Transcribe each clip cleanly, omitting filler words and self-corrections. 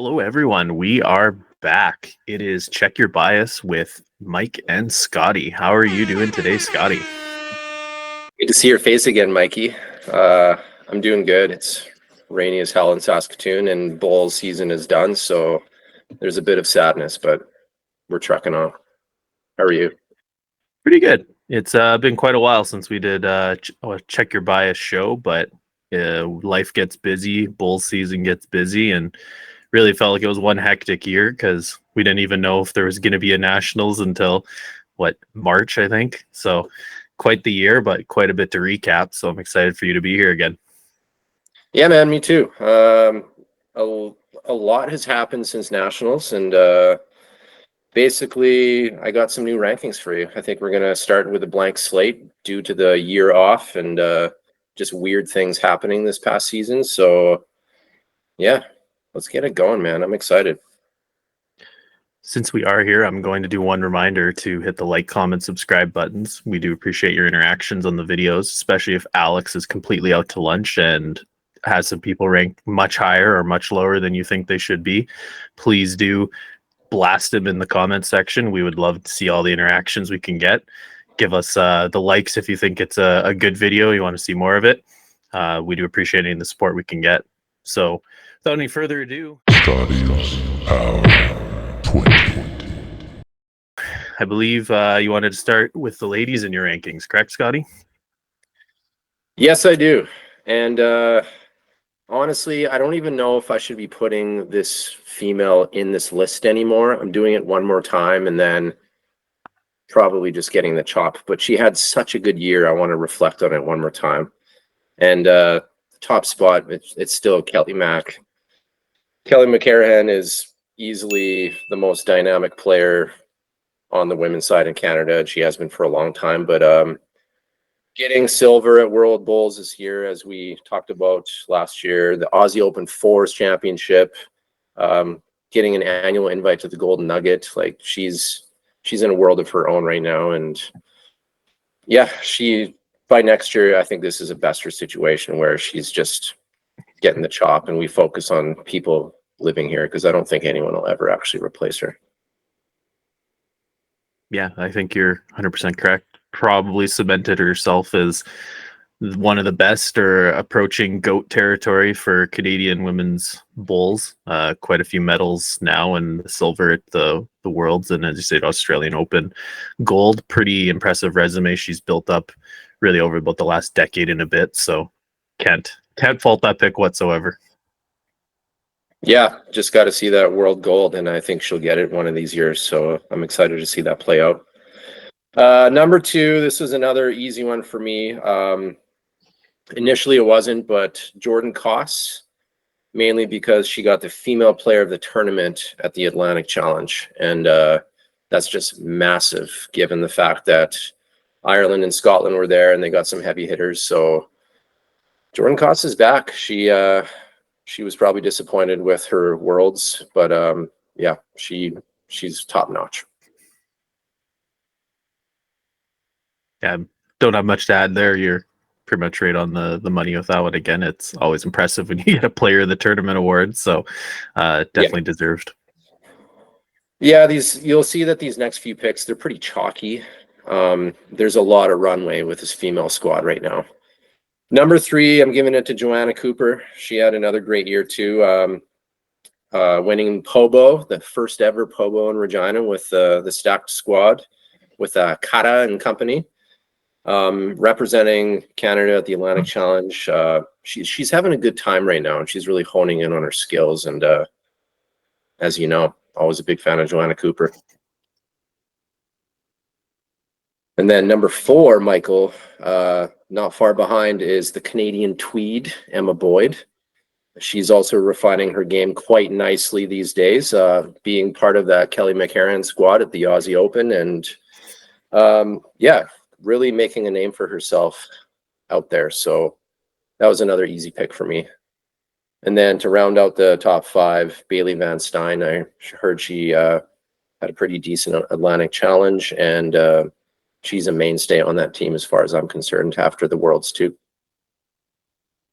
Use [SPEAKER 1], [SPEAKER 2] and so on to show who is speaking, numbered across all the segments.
[SPEAKER 1] Hello, everyone. We are back. It is Check Your Bias with Mike and Scotty. How are you doing today, Scotty?
[SPEAKER 2] Good to see your face again, Mikey. I'm doing good. It's rainy as hell in Saskatoon, and bowl season is done, so there's a bit of sadness, but we're trucking on. How are you?
[SPEAKER 1] Pretty good. It's been quite a while since we did a Check Your Bias show, but life gets busy, bowl season gets busy, and really felt like it was one hectic year because we didn't even know if there was going to be a nationals until March, I think. So quite the year, but quite a bit to recap. So I'm excited for you to be here again.
[SPEAKER 2] Yeah, man, me too. A lot has happened since nationals, and basically I got some new rankings for you. I think we're going to start with a blank slate due to the year off and just weird things happening this past season. So yeah, let's get it going, man. I'm excited.
[SPEAKER 1] Since we are here, I'm going to do one reminder to hit the like, comment, subscribe buttons. We do appreciate your interactions on the videos, especially if Alex is completely out to lunch and has some people ranked much higher or much lower than you think they should be. Please do blast him in the comment section. We would love to see all the interactions we can get. Give us the likes if you think it's a good video, you want to see more of it. We do appreciate any of the support we can get. So without any further ado, I believe you wanted to start with the ladies in your rankings, correct, Scotty?
[SPEAKER 2] Yes, I do. And honestly, I don't even know if I should be putting this female in this list anymore. I'm doing it one more time and then probably just getting the chop. But she had such a good year. I want to reflect on it one more time. And top spot, it's still Kelly Mack. Kelly McCarrahan is easily the most dynamic player on the women's side in Canada. She has been for a long time, but getting silver at World Bowls this year, as we talked about last year, the Aussie Open Fours Championship, getting an annual invite to the Golden Nugget, like she's in a world of her own right now. And yeah, by next year, I think this is a Bester situation where she's just getting the chop and we focus on people living here because I don't think anyone will ever actually replace her.
[SPEAKER 1] Yeah, I think you're 100% correct. Probably cemented herself as one of the best or approaching GOAT territory for Canadian women's bowls. Quite a few medals now, and silver at the Worlds, and as you said, Australian Open gold. Pretty impressive resume she's built up really over about the last decade and a bit. So can't fault that pick whatsoever.
[SPEAKER 2] Yeah, just got to see that world gold, and I think she'll get it one of these years. So I'm excited to see that play out. Number two, this is another easy one for me. Initially, it wasn't, but Jordan Koss, mainly because she got the female player of the tournament at the Atlantic Challenge, and that's just massive given the fact that Ireland and Scotland were there, and they got some heavy hitters. So Jordan Koss is back. She was probably disappointed with her Worlds, but yeah, she's top notch.
[SPEAKER 1] Yeah, don't have much to add there. You're pretty much right on the money with that one. Again, it's always impressive when you get a player of the tournament award. So definitely deserved.
[SPEAKER 2] Yeah, you'll see that these next few picks, they're pretty chalky. There's a lot of runway with this female squad right now. Number three, I'm giving it to Joanna Cooper. She had another great year too, winning Pobo, the first ever Pobo in Regina with the stacked squad with Kata and company, representing Canada at the Atlantic Challenge. She's having a good time right now, and she's really honing in on her skills. And as you know, always a big fan of Joanna Cooper. And then number four, Michael, not far behind, is the Canadian Tweed, Emma Boyd. She's also refining her game quite nicely these days, being part of that Kelly McCarrahan squad at the Aussie Open. And yeah, really making a name for herself out there. So that was another easy pick for me. And then to round out the top five, Bailey Van Stein. I heard she had a pretty decent Atlantic Challenge, and she's a mainstay on that team as far as I'm concerned after the Worlds too.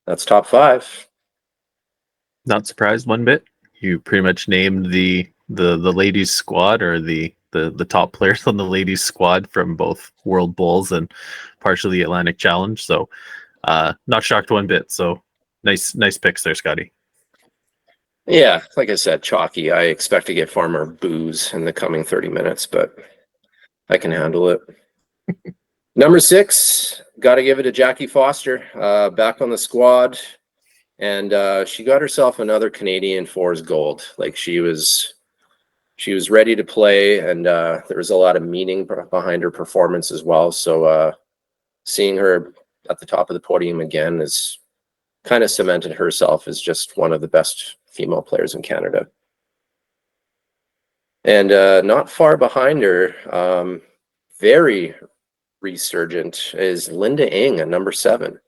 [SPEAKER 2] That's top five.
[SPEAKER 1] Not surprised one bit. you pretty much named the ladies squad, or the top players on the ladies squad from both World Bowls and partially the Atlantic Challenge. So not shocked one bit. So nice picks there, Scotty.
[SPEAKER 2] Yeah, like I said, chalky. I expect to get far more booze in the coming 30 minutes, but I can handle it. Number 6, got to give it to Jackie Foster, back on the squad. And she got herself another Canadian Fours gold. Like she was ready to play, and there was a lot of meaning behind her performance as well. So seeing her at the top of the podium again is kind of cemented herself as just one of the best female players in Canada. And not far behind her, very resurgent, is Linda Ng at number 7.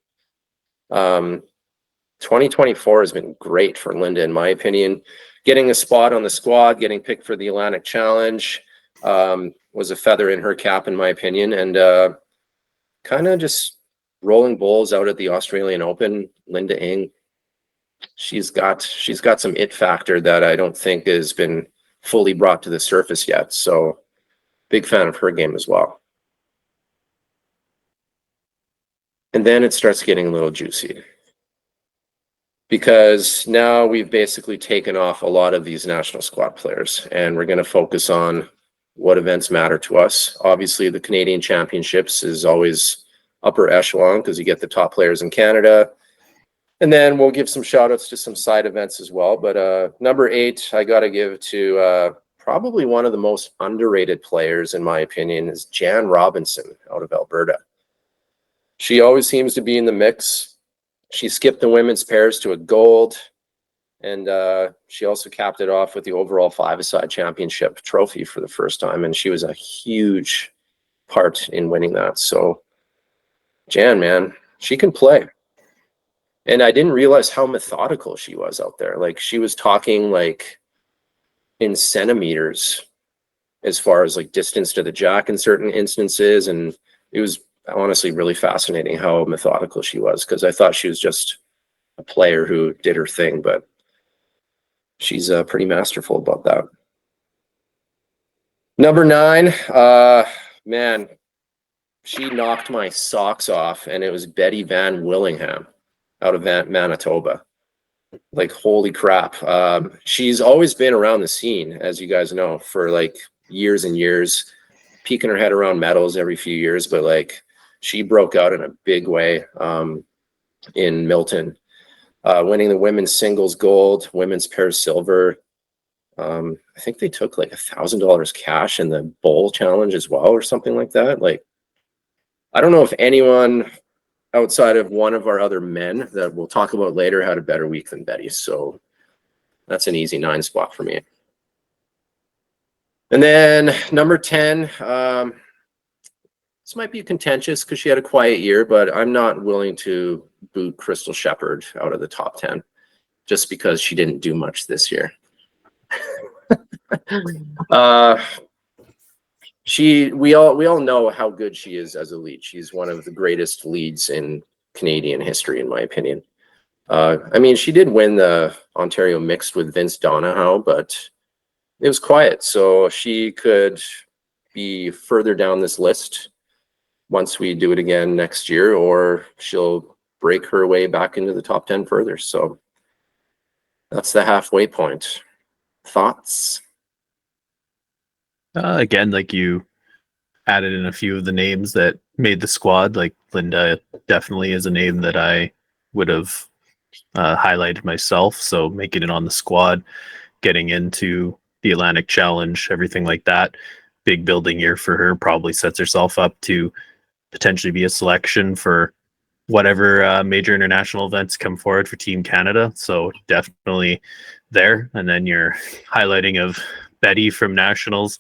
[SPEAKER 2] 2024 has been great for Linda, in my opinion. Getting a spot on the squad, getting picked for the Atlantic Challenge, was a feather in her cap, in my opinion. And kind of just rolling bowls out at the Australian Open. Linda Ng, she's got some it factor that I don't think has been fully brought to the surface yet. So big fan of her game as well. And then it starts getting a little juicy, because now we've basically taken off a lot of these national squad players, and we're going to focus on what events matter to us. Obviously, the Canadian Championships is always upper echelon because you get the top players in Canada. And then we'll give some shout outs to some side events as well. But number 8, I got to give to probably one of the most underrated players, in my opinion, is Jan Robinson out of Alberta. She always seems to be in the mix. She skipped the women's pairs to a gold, and she also capped it off with the overall 5-a-side championship trophy for the first time, and she was a huge part in winning that. So Jan, man, she can play. And I didn't realize how methodical she was out there. Like, she was talking like in centimeters as far as like distance to the jack in certain instances, and it was honestly really fascinating how methodical she was, because I thought she was just a player who did her thing, but she's pretty masterful about that. Number 9, man, she knocked my socks off, and it was Betty Van Willingham out of Manitoba. Like, holy crap. She's always been around the scene, as you guys know, for like years and years, peeking her head around medals every few years, but like she broke out in a big way in Milton, winning the women's singles gold, women's pairs silver. I think they took like $1,000 cash in the bowl challenge as well, or something like that. Like, I don't know if anyone outside of one of our other men that we'll talk about later had a better week than Betty. So that's an easy 9 spot for me. And then number 10, this might be contentious because she had a quiet year, but I'm not willing to boot Crystal Shepherd out of the top 10 just because she didn't do much this year. We all know how good she is as a lead. She's one of the greatest leads in Canadian history, in my opinion. I mean, she did win the Ontario Mixed with Vince Donahoe, but it was quiet. So she could be further down this list once we do it again next year, or she'll break her way back into the top 10 further. So that's the halfway point. Thoughts?
[SPEAKER 1] Again, like, you added in a few of the names that made the squad. Like, Linda definitely is a name that I would have highlighted myself. So making it on the squad, getting into the Atlantic Challenge, everything like that, big building year for her, probably sets herself up to potentially be a selection for whatever major international events come forward for Team Canada. So definitely there. And then your highlighting of Betty from Nationals,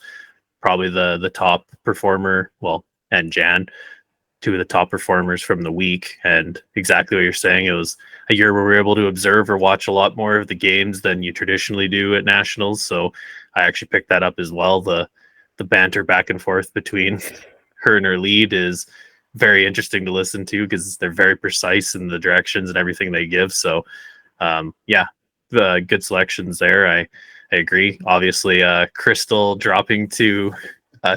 [SPEAKER 1] probably the top performer, well, and Jan, 2 of the top performers from the week. And exactly what you're saying, it was a year where we were able to observe or watch a lot more of the games than you traditionally do at Nationals. So I actually picked that up as well. The banter back and forth between her and her lead is very interesting to listen to, because they're very precise in the directions and everything they give. So yeah, good selections there. I agree. Obviously, Crystal dropping to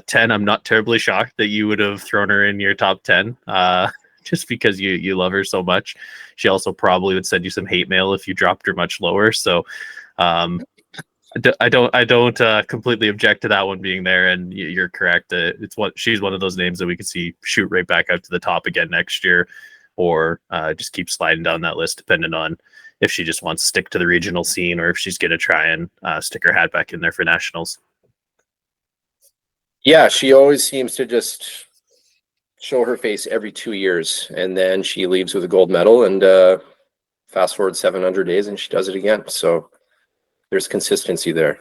[SPEAKER 1] 10. I'm not terribly shocked that you would have thrown her in your top 10, just because you love her so much. She also probably would send you some hate mail if you dropped her much lower. So I don't completely object to that one being there, and you're correct. She's one of those names that we could see shoot right back out to the top again next year, or just keep sliding down that list, depending on if she just wants to stick to the regional scene or if she's going to try and stick her hat back in there for nationals.
[SPEAKER 2] Yeah, she always seems to just show her face every 2 years, and then she leaves with a gold medal, and fast forward 700 days and she does it again. So there's consistency there.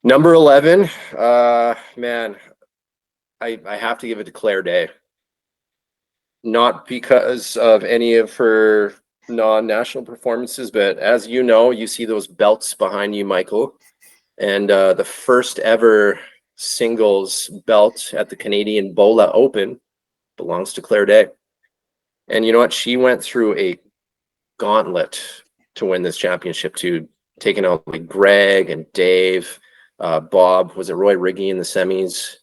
[SPEAKER 2] Number 11, man, I have to give it to Claire Day. Not because of any of her non-national performances, but as you know, you see those belts behind you, Michael. And the first ever singles belt at the Canadian Bola Open belongs to Claire Day. And you know what? She went through a gauntlet to win this championship, to taking out like Greg and Dave, Bob, was it Roy Riggy in the semis?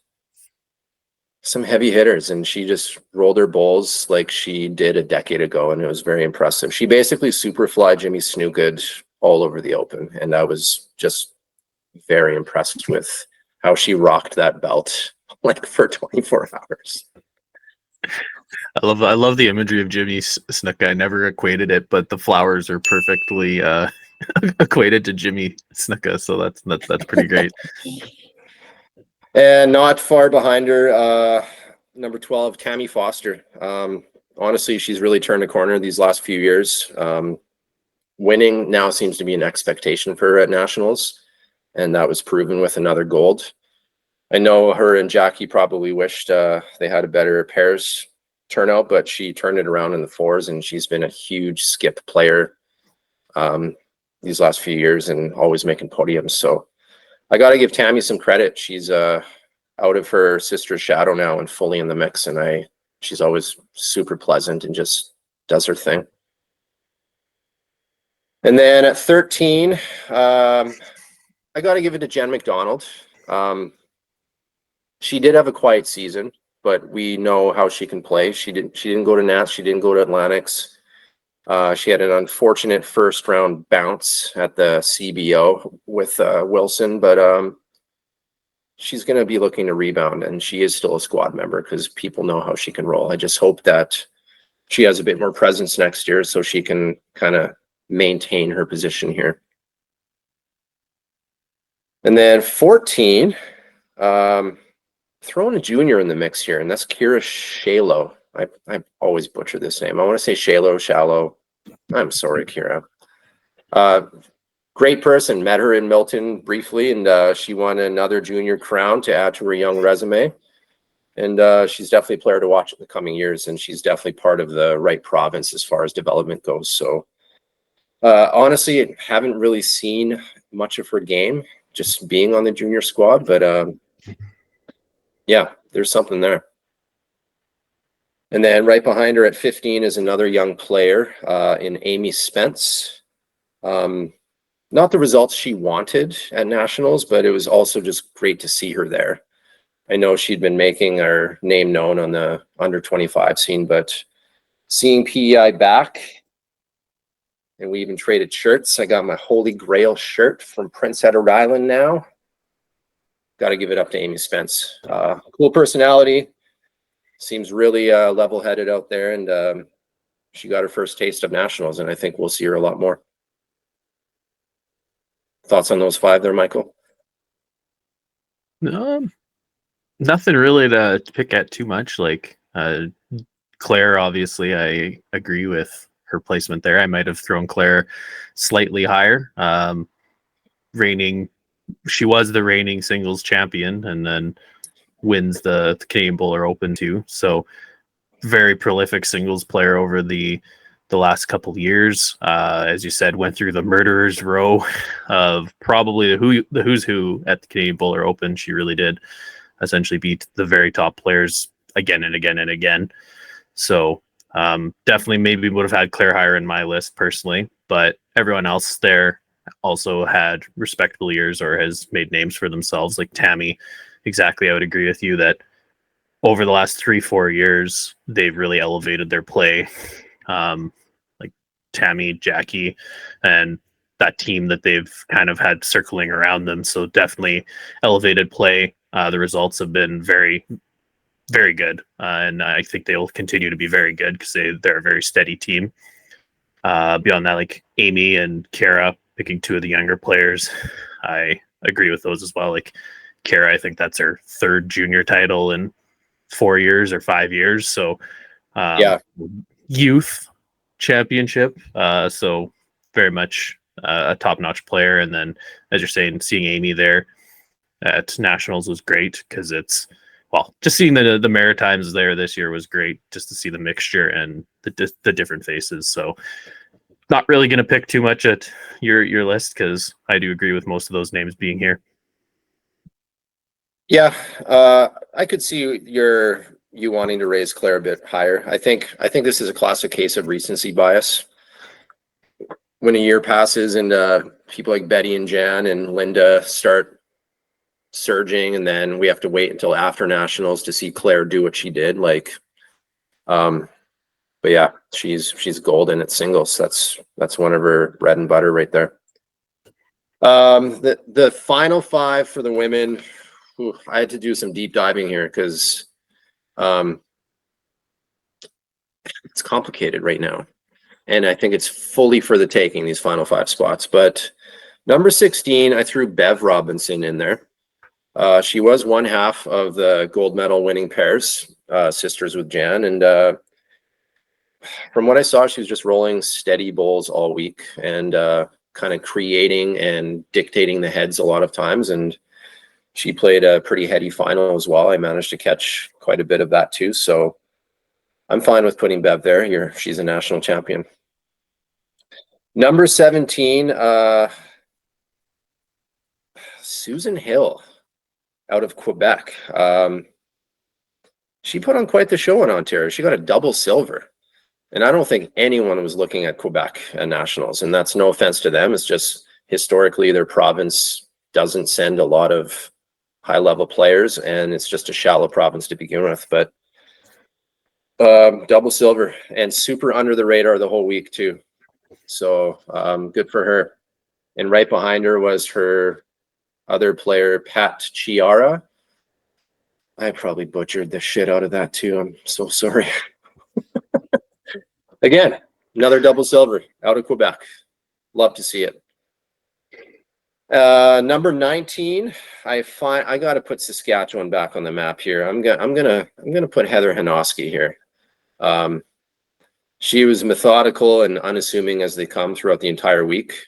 [SPEAKER 2] Some heavy hitters, and she just rolled her bowls like she did a decade ago, and it was very impressive. She basically superfly Jimmy Snuka all over the Open, and I was just very impressed with how she rocked that belt like for 24 hours.
[SPEAKER 1] I love the imagery of Jimmy Snuka. I never equated it, but the flowers are perfectly equated to Jimmy Snuka, so that's pretty great.
[SPEAKER 2] And not far behind her, number 12, Tammy Foster. Honestly, she's really turned a corner these last few years. Winning now seems to be an expectation for her at nationals, and that was proven with another gold. I know her and Jackie probably wished they had a better pairs turnout, but she turned it around in the fours, and she's been a huge skip player these last few years and always making podiums. So I got to give Tammy some credit. She's out of her sister's shadow now and fully in the mix, and she's always super pleasant and just does her thing. And then at 13, I got to give it to Jen McDonald. She did have a quiet season, but we know how she can play. She didn't go to Nats. She didn't go to Atlantics. She had an unfortunate first round bounce at the CBO with Wilson, but she's going to be looking to rebound, and she is still a squad member because people know how she can roll. I just hope that she has a bit more presence next year so she can kind of maintain her position here. And then 14, throwing a junior in the mix here, and that's Kira Shalo. I always butcher this name. I want to say Shallow. I'm sorry, Kira. Great person. Met her in Milton briefly, and she won another junior crown to add to her young resume. And she's definitely a player to watch in the coming years, and she's definitely part of the right province as far as development goes. So honestly, I haven't really seen much of her game, just being on the junior squad, but yeah, there's something there. And then right behind her at 15 is another young player in Amy Spence. Not the results she wanted at nationals, but it was also just great to see her there. I know she'd been making her name known on the under 25 scene, but seeing PEI back, and we even traded shirts. I got my Holy Grail shirt from Prince Edward Island now. Got to give it up to Amy Spence. Cool personality. Seems really level-headed out there, and she got her first taste of nationals, and I think we'll see her a lot more. Thoughts on those 5 there, Michael?
[SPEAKER 1] Nothing really to pick at too much. Like Claire, obviously, I agree with her placement there. I might have thrown Claire slightly higher. She was the reigning singles champion, and then wins the Canadian Bowler Open too. So very prolific singles player over the last couple of years. As you said, went through the murderer's row of probably the who's who at the Canadian Bowler Open. She really did essentially beat the very top players again and again and again. So Definitely maybe would have had Claire higher in my list personally, but everyone else there also had respectable years or has made names for themselves. Like Tammy, exactly. I would agree with you that over the last 3-4 years, they've really elevated their play. Like Tammy, Jackie, and that team that they've kind of had circling around them. So definitely elevated play. The results have been very, very good, and I think they will continue to be very good because they're a very steady team. Beyond that, like Amy and Kara, picking two of the younger players, I agree with those as well. Like Kara, I think that's her third junior title in 4 years or 5 years. So
[SPEAKER 2] Yeah.
[SPEAKER 1] youth championship. So very much a top-notch player. And then, as you're saying, seeing Amy there at nationals was great because just seeing the Maritimes there this year was great, just to see the mixture and the different faces. So not really going to pick too much at your list because I do agree with most of those names being here.
[SPEAKER 2] Yeah, I could see you wanting to raise Claire a bit higher. I think this is a classic case of recency bias. When a year passes and people like Betty and Jan and Linda start surging, and then we have to wait until after nationals to see Claire do what she did. Like, but yeah, she's golden at singles. That's one of her bread and butter right there. The final five for the women. I had to do some deep diving here because it's complicated right now. And I think it's fully for the taking, these final five spots. But number 16, I threw Bev Robinson in there. She was one half of the gold medal winning pairs, sisters with Jan. And from what I saw, she was just rolling steady bowls all week and kind of creating and dictating the heads a lot of times. And she played a pretty heady final as well. I managed to catch quite a bit of that too. So I'm fine with putting Bev there. She's a national champion. Number 17, Susan Hill out of Quebec. She put on quite the show in Ontario. She got a double silver. And I don't think anyone was looking at Quebec at nationals. And that's no offense to them. It's just historically their province doesn't send a lot of high-level players, and it's just a shallow province to begin with. But double silver and super under the radar the whole week too. So good for her. And right behind her was her other player, Pat Chiara. I probably butchered the shit out of that too. I'm so sorry. Again, another double silver out of Quebec. Love to see it. Number 19, I got to put Saskatchewan back on the map here. I'm gonna put Heather Hanoski here. She was methodical and unassuming as they come throughout the entire week.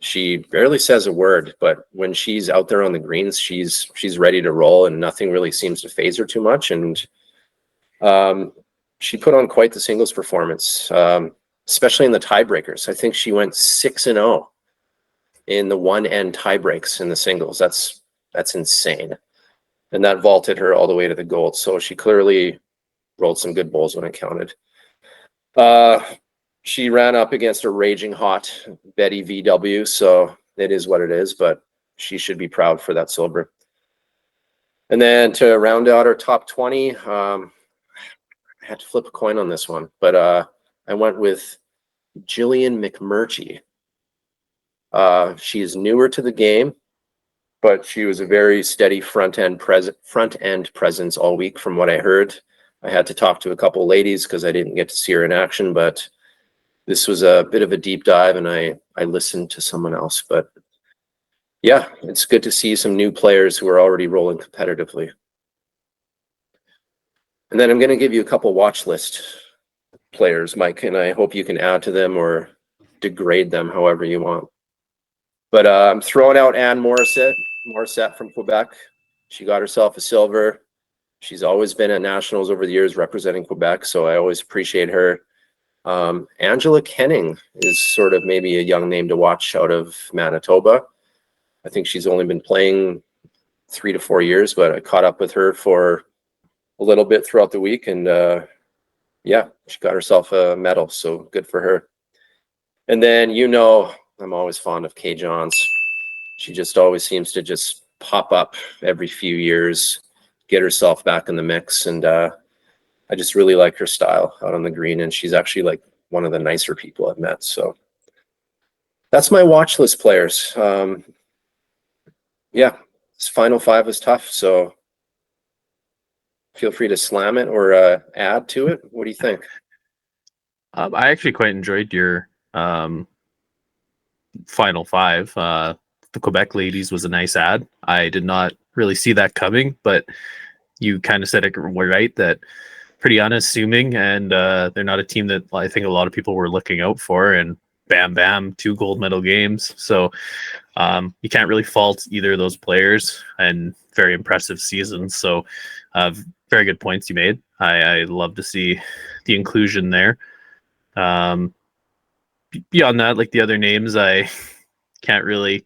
[SPEAKER 2] She barely says a word, but when she's out there on the greens, she's ready to roll, and nothing really seems to phase her too much. And she put on quite the singles performance, especially in the tiebreakers. I think she went 6-0 in the one end tiebreaks in the singles. That's insane, and that vaulted her all the way to the gold. So she clearly rolled some good bowls when it counted. She ran up against a raging hot Betty VW, so it is what it is, but she should be proud for that silver. And then to round out our top 20, I had to flip a coin on this one, but I went with Jillian McMurtry. She is newer to the game, but she was a very steady front end presence all week from what I heard. I had to talk to a couple of ladies because I didn't get to see her in action, but this was a bit of a deep dive, and I listened to someone else. But yeah, it's good to see some new players who are already rolling competitively. And then I'm going to give you a couple watch list players, Mike, and I hope you can add to them or degrade them however you want. But I'm throwing out Anne Morissette from Quebec. She got herself a silver. She's always been at nationals over the years representing Quebec, so I always appreciate her. Angela Kenning is sort of maybe a young name to watch out of Manitoba. I think she's only been playing 3 to 4 years, but I caught up with her for a little bit throughout the week, and yeah, she got herself a medal, so good for her. And then, I'm always fond of Kay Johns. She just always seems to just pop up every few years, get herself back in the mix. And I just really like her style out on the green. And she's actually like one of the nicer people I've met. So that's my watch list players. Yeah, this final five was tough. So feel free to slam it or add to it. What do you think?
[SPEAKER 1] I actually quite enjoyed your final five. The Quebec ladies was a nice ad. I did not really see that coming, but you kind of said it right, that pretty unassuming, and they're not a team that I think a lot of people were looking out for. And bam, bam, 2 gold medal games. So you can't really fault either of those players, and very impressive seasons. So very good points you made. I love to see the inclusion there. Beyond that, like the other names, I can't really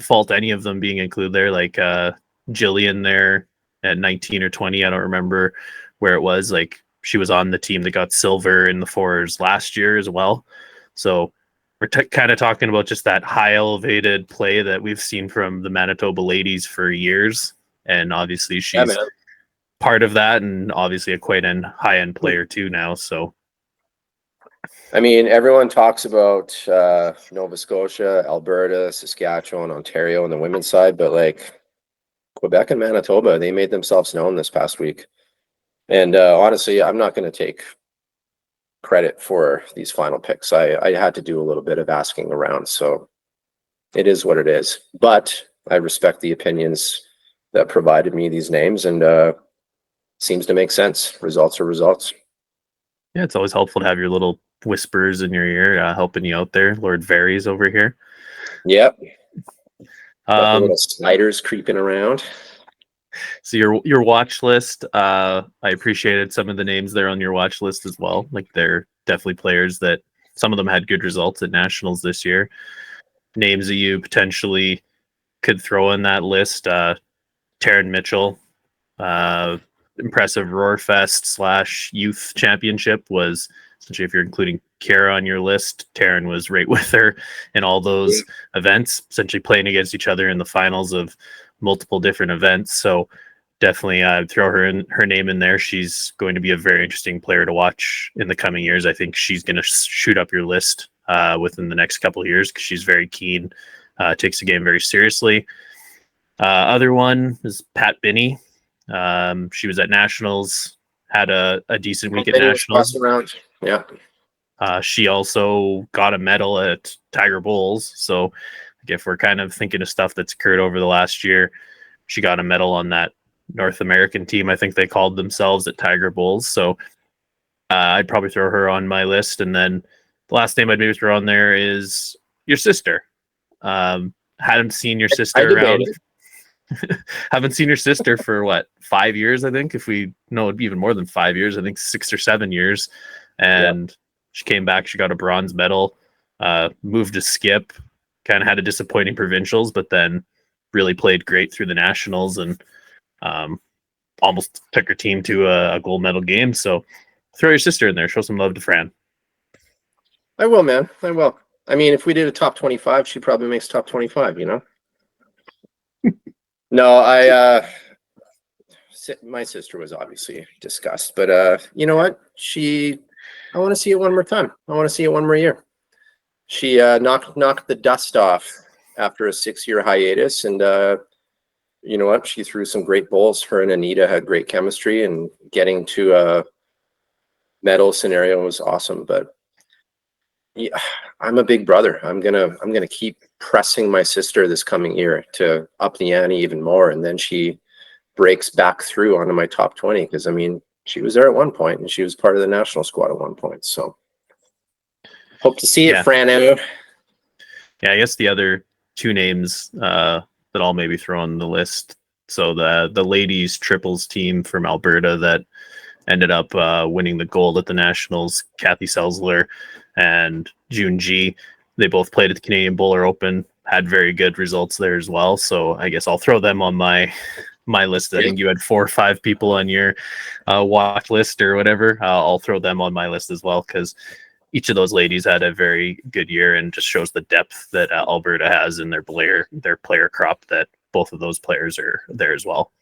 [SPEAKER 1] fault any of them being included there. Like Jillian there at 19 or 20, I don't remember where it was. Like she was on the team that got silver in the fours last year as well. So we're kind of talking about just that high elevated play that we've seen from the Manitoba ladies for years. And obviously she's part of that, and obviously a quite high end player too now. So
[SPEAKER 2] I mean, everyone talks about Nova Scotia, Alberta, Saskatchewan, Ontario on the women's side, but like Quebec and Manitoba, they made themselves known this past week. And honestly, I'm not going to take credit for these final picks. I had to do a little bit of asking around, so it is what it is. But I respect the opinions that provided me these names, and seems to make sense. Results are results.
[SPEAKER 1] yeah, it's always helpful to have your little whispers in your ear helping you out there. Lord Varies over here.
[SPEAKER 2] Yep. Got the little sliders creeping around.
[SPEAKER 1] So your watch list, I appreciated some of the names there on your watch list as well. Like they're definitely players that some of them had good results at nationals this year. Names that you potentially could throw in that list: Taryn Mitchell, impressive Roarfest / youth championship was essentially, if you're including Kara on your list, Taryn was right with her in all those events, essentially playing against each other in the finals of multiple different events. So definitely throw her name in there. She's going to be a very interesting player to watch in the coming years. I think she's going to shoot up your list within the next couple of years because she's very keen, takes the game very seriously. Other one is Pat Binney. She was at nationals, had a decent week at nationals.
[SPEAKER 2] Yeah.
[SPEAKER 1] She also got a medal at Tiger Bowls. So if we're kind of thinking of stuff that's occurred over the last year, she got a medal on that North American team, I think they called themselves, at Tiger Bowls. So I'd probably throw her on my list. And then the last name I'd maybe throw on there is your sister. Hadn't seen your sister around. Haven't seen your sister for what, 5 years, I think. If we know, it'd be even more than 5 years, I think 6 or 7 years. And she came back, she got a bronze medal, moved to skip, kind of had a disappointing provincials, but then really played great through the nationals, and almost took her team to a gold medal game. So throw your sister in there, show some love to Fran.
[SPEAKER 2] I will, man. I will. I mean, if we did a top 25, she probably makes top 25, you know? No, my sister was obviously discussed, but you know what? I want to see it one more time. I want to see it one more year. She knocked the dust off after a 6-year hiatus, and you know what? She threw some great bowls. Her and Anita had great chemistry, and getting to a medal scenario was awesome. But yeah, I'm a big brother. I'm gonna keep pressing my sister this coming year to up the ante even more, and then she breaks back through onto my top 20, because I mean, she was there at one point, and she was part of the national squad at one point. So hope to see it, Fran.
[SPEAKER 1] Yeah, I guess the other two names that I'll maybe throw on the list. So the ladies triples team from Alberta that ended up winning the gold at the nationals, Kathy Selzler and June G. They both played at the Canadian Bowler Open, had very good results there as well. So I guess I'll throw them on my my list. I think you had 4 or 5 people on your watch list or whatever. I'll throw them on my list as well, because each of those ladies had a very good year and just shows the depth that Alberta has in their player crop, that both of those players are there as well.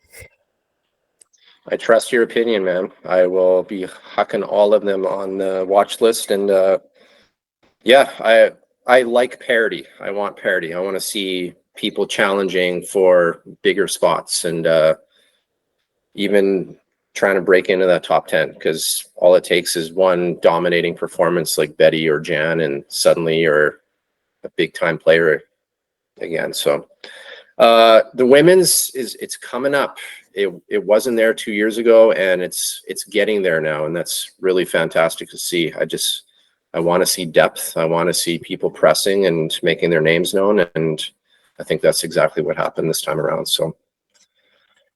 [SPEAKER 2] I trust your opinion, man. I will be hucking all of them on the watch list. And yeah, I like parity. I want parity. I want to see people challenging for bigger spots and even trying to break into that top 10, because all it takes is one dominating performance like Betty or Jan, and suddenly you're a big time player again. So the women's it's coming up. It wasn't there 2 years ago, and it's getting there now, and that's really fantastic to see. I want to see depth. I want to see people pressing and making their names known, and I think that's exactly what happened this time around. So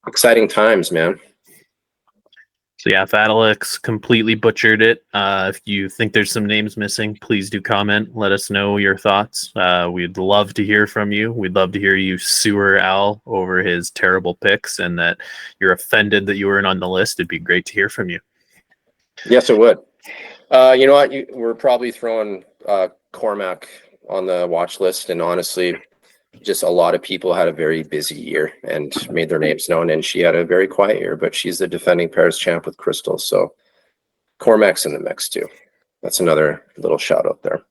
[SPEAKER 2] exciting times, man.
[SPEAKER 1] So yeah, if Alex completely butchered it, if you think there's some names missing, please do comment. Let us know your thoughts. We'd love to hear from you. We'd love to hear you sewer Al over his terrible picks, and that you're offended that you weren't on the list. It'd be great to hear from you.
[SPEAKER 2] Yes, it would. You know what? We're probably throwing Cormac on the watch list, and honestly, just a lot of people had a very busy year and made their names known, and she had a very quiet year, but she's the defending Paris champ with Crystal, so Cormac's in the mix too. That's another little shout out there.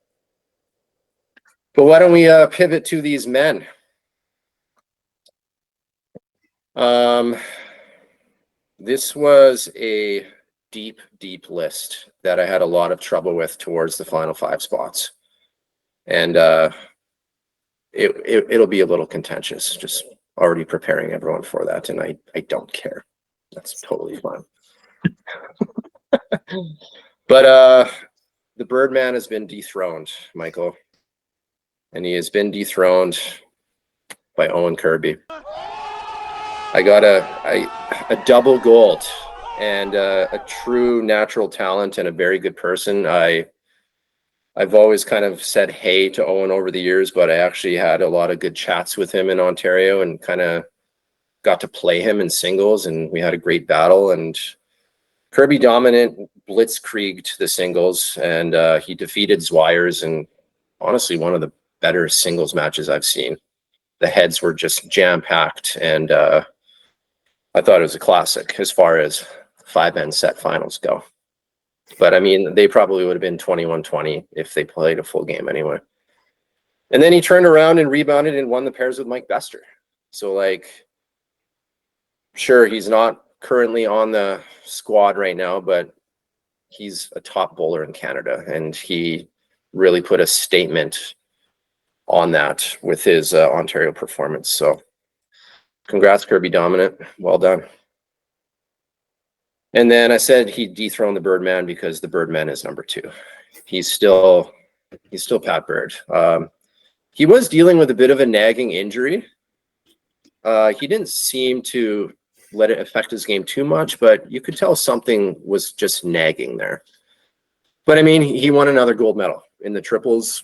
[SPEAKER 2] But why don't we pivot to these men? This was a deep list that I had a lot of trouble with towards the final 5 spots, and it'll be a little contentious. Just already preparing everyone for that, and I don't care. That's totally fine. But the Birdman has been dethroned, Michael, and he has been dethroned by Owen Kirby. I got a double gold, and a true natural talent and a very good person. I've always kind of said hey to Owen over the years, but I actually had a lot of good chats with him in Ontario and kind of got to play him in singles, and we had a great battle. And Kirby dominant blitzkrieged the singles, and he defeated Zwires, and honestly one of the better singles matches I've seen. The heads were just jam-packed, and I thought it was a classic as far as 5-end set finals go. But I mean, they probably would have been 21-20 if they played a full game anyway. And then he turned around and rebounded and won the pairs with Mike Bester. So, like, sure, he's not currently on the squad right now, but he's a top bowler in Canada, and he really put a statement on that with his Ontario performance. So congrats, Kirby Dominant. Well done. And then I said he dethroned the Birdman because the Birdman is number 2. He's still Pat Bird. He was dealing with a bit of a nagging injury. He didn't seem to let it affect his game too much, but you could tell something was just nagging there. But I mean, he won another gold medal in the triples,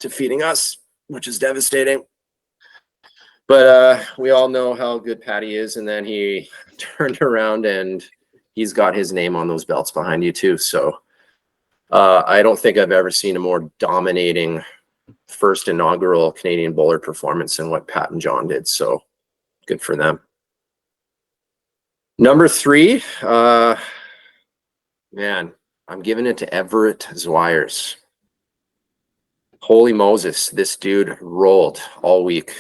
[SPEAKER 2] defeating us, which is devastating. But we all know how good Patty is, and then he turned around and he's got his name on those belts behind you too. So I don't think I've ever seen a more dominating first inaugural Canadian bowler performance than what Pat and John did. So good for them. Number 3, man, I'm giving it to Everett Zwires. Holy Moses, this dude rolled all week.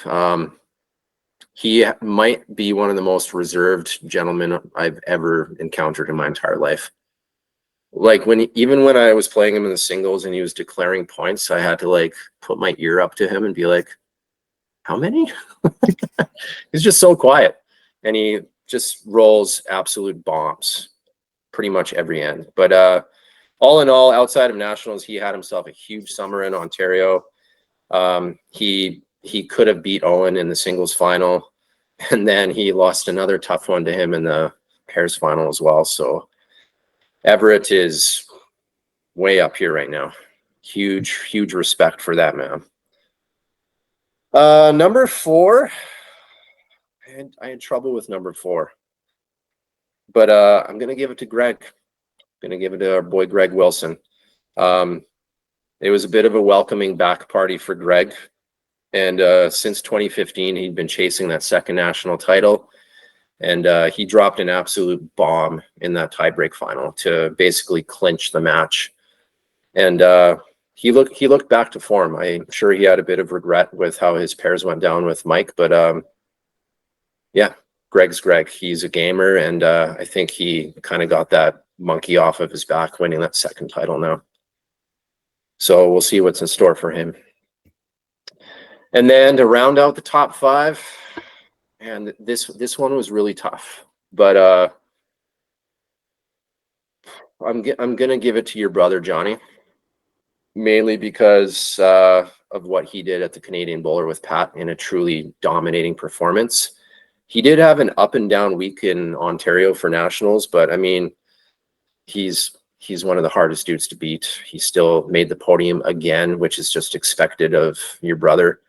[SPEAKER 2] He might be one of the most reserved gentlemen I've ever encountered in my entire life. Like even when I was playing him in the singles and he was declaring points, I had to like put my ear up to him and be like, how many? He's just so quiet, and he just rolls absolute bombs pretty much every end. But all in all, outside of nationals, he had himself a huge summer in Ontario. He could have beat Owen in the singles final, and then he lost another tough one to him in the pairs final as well. So Everett is way up here right now. Huge respect for that man. Number 4, I had trouble with number 4. But I'm going to give it to Greg. I'm going to give it to our boy Greg Wilson. It was a bit of a welcoming back party for Greg. And since 2015, he'd been chasing that second national title. And he dropped an absolute bomb in that tiebreak final to basically clinch the match. And he looked back to form. I'm sure he had a bit of regret with how his pairs went down with Mike. But yeah, Greg's Greg. He's a gamer. And I think he kind of got that monkey off of his back winning that second title now. So we'll see what's in store for him. And then to round out the top 5, and this one was really tough, but I'm gonna give it to your brother Johnny, mainly because of what he did at the Canadian Bowler with Pat in a truly dominating performance. He did have an up and down week in Ontario for nationals, but I mean, he's one of the hardest dudes to beat. He still made the podium again, which is just expected of your brother.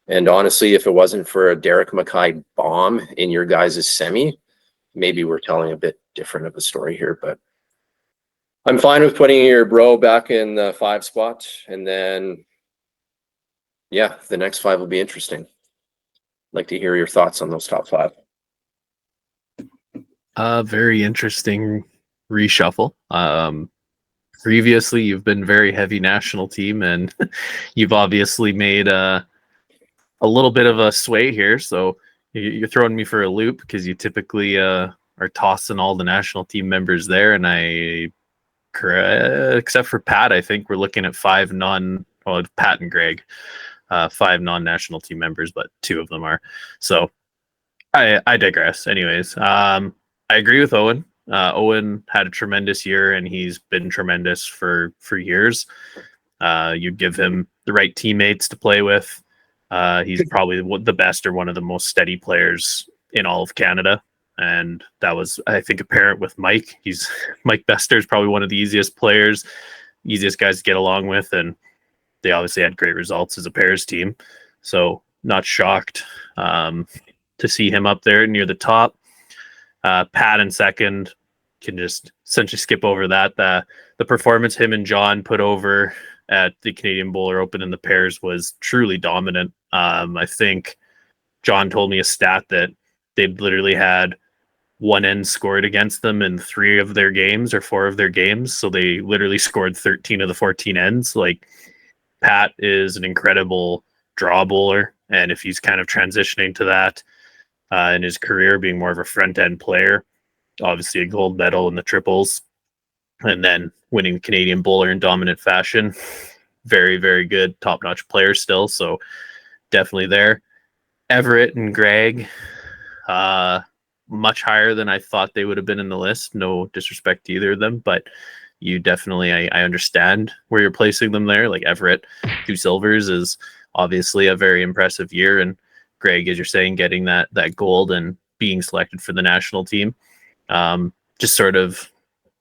[SPEAKER 2] And honestly, if it wasn't for a Derek Mackay bomb in your guys' semi, maybe we're telling a bit different of a story here. But I'm fine with putting your bro back in the 5 spot. And then, yeah, the next 5 will be interesting. I'd like to hear your thoughts on those top 5.
[SPEAKER 1] Very interesting reshuffle. Previously, you've been very heavy national team, and you've obviously made a little bit of a sway here. So you're throwing me for a loop because you typically are tossing all the national team members there, and except for Pat, I think we're looking at 5 Pat and Greg, 5 non-national team members, but 2 of them are. So I digress. Anyways, I agree with Owen. Owen had a tremendous year, and he's been tremendous for years. You give him the right teammates to play with. He's probably the best or one of the most steady players in all of Canada. And that was, I think, apparent with Mike. Mike Bester is probably one of the easiest players, easiest guys to get along with. And they obviously had great results as a pairs team. So not shocked to see him up there near the top. Pat in second, can just essentially skip over that. The performance him and John put over at the Canadian Bowler Open in the pairs was truly dominant. I think John told me a stat that they'd literally had 1 end scored against them in 3 of their games or 4 of their games. So they literally scored 13 of the 14 ends. Like, Pat is an incredible draw bowler. And if he's kind of transitioning to that in his career, being more of a front end player, obviously a gold medal in the triples, and then winning the Canadian Bowler in dominant fashion. Very, very good, top-notch player still. So definitely there. Everett and Greg, much higher than I thought they would have been in the list. No disrespect to either of them, but you definitely, I understand where you're placing them there. Like Everett, 2 silvers is obviously a very impressive year. And Greg, as you're saying, getting that gold and being selected for the national team. Just sort of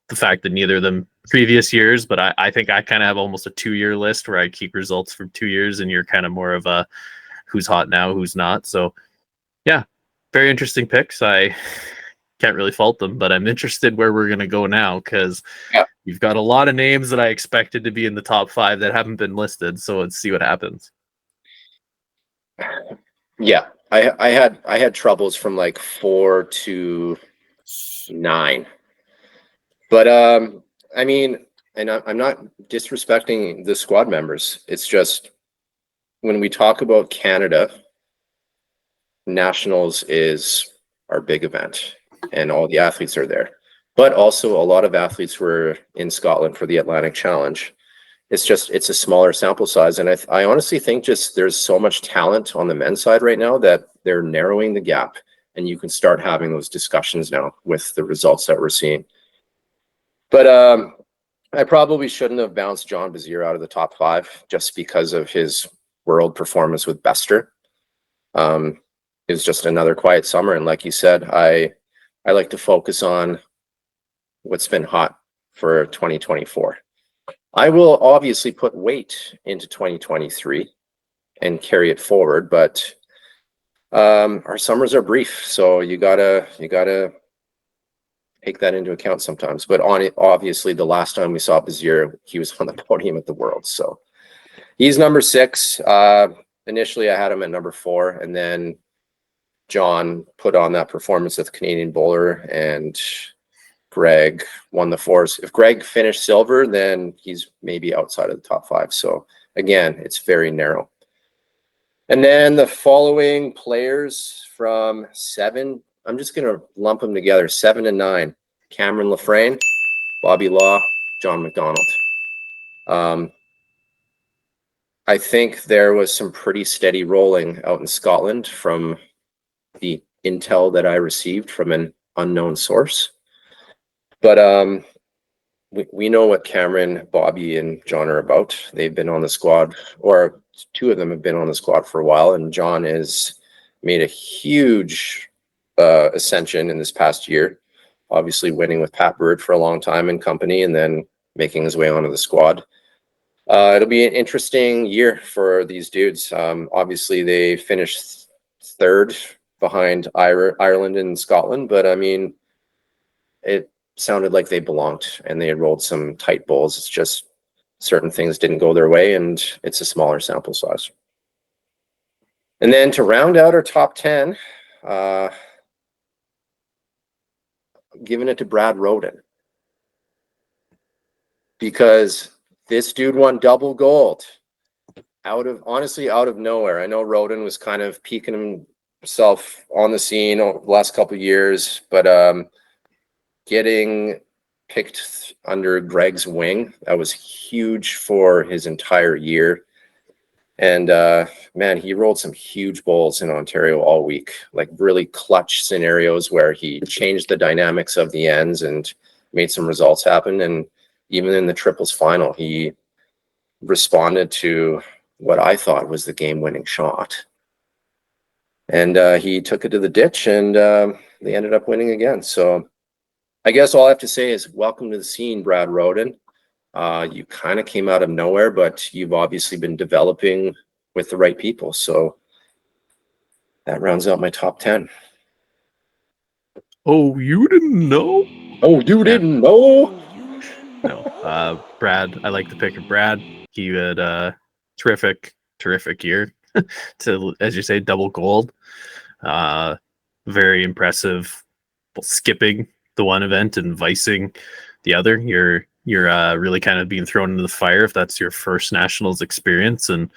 [SPEAKER 1] the fact that neither of them previous years, but I think I kind of have almost a 2-year list where I keep results from 2 years, and you're kind of more of a who's hot now, who's not. So yeah, very interesting picks. I can't really fault them, but I'm interested where we're going to go now, because you've got a lot of names that I expected to be in the top 5 that haven't been listed. So let's see what happens.
[SPEAKER 2] Yeah, I had troubles from like 4 to 9. But I mean, and I'm not disrespecting the squad members. It's just when we talk about Canada, nationals is our big event, and all the athletes are there. But also a lot of athletes were in Scotland for the Atlantic Challenge. It's a smaller sample size, and I honestly think just there's so much talent on the men's side right now that they're narrowing the gap, and you can start having those discussions now with the results that we're seeing. But I probably shouldn't have bounced John Bazier out of the top 5 just because of his world performance with Bester. It was just another quiet summer, and like you said, I like to focus on what's been hot for 2024. I will obviously put weight into 2023 and carry it forward, but Our summers are brief, so you gotta take that into account sometimes. But obviously, the last time we saw Bazier, he was on the podium at the Worlds, so he's number 6. Initially, I had him at number 4, and then John put on that performance at the Canadian Bowler, and Greg won the 4s. If Greg finished silver, then he's maybe outside of the top 5. So again, it's very narrow. And then the following players from 7, I'm just going to lump them together, 7 and 9. Cameron Lafrane, Bobby Law, John McDonald. I think there was some pretty steady rolling out in Scotland from the intel that I received from an unknown source. But we know what Cameron, Bobby, and John are about. They've been on the squad, or 2 of them have been on the squad for a while, and John has made a huge ascension in this past year. Obviously winning with Pat Bird for a long time in company, and then making his way onto the squad. It'll be an interesting year for these dudes. Obviously, they finished 3rd behind Ireland and Scotland, but I mean, it sounded like they belonged, and they enrolled some tight bowls. It's just certain things didn't go their way, and it's a smaller sample size. And then to round out our top 10, giving it to Brad Roden, because this dude won double gold honestly out of nowhere. I know Roden was kind of peaking himself on the scene over the last couple of years, but getting picked under Greg's wing, that was huge for his entire year. And man, he rolled some huge bowls in Ontario all week, like really clutch scenarios where he changed the dynamics of the ends and made some results happen. And even in the triples final, he responded to what I thought was the game-winning shot. And he took it to the ditch, and they ended up winning again. So I guess all I have to say is welcome to the scene, Brad Roden. You kind of came out of nowhere, but you've obviously been developing with the right people. So that rounds out my top 10.
[SPEAKER 1] Oh, you didn't know?
[SPEAKER 2] Oh, you didn't know?
[SPEAKER 1] No. Brad, I like the pick of Brad. He had a terrific year to, as you say, double gold. Very impressive skipping the one event and vicing the other. You're really kind of being thrown into the fire if that's your first nationals experience, and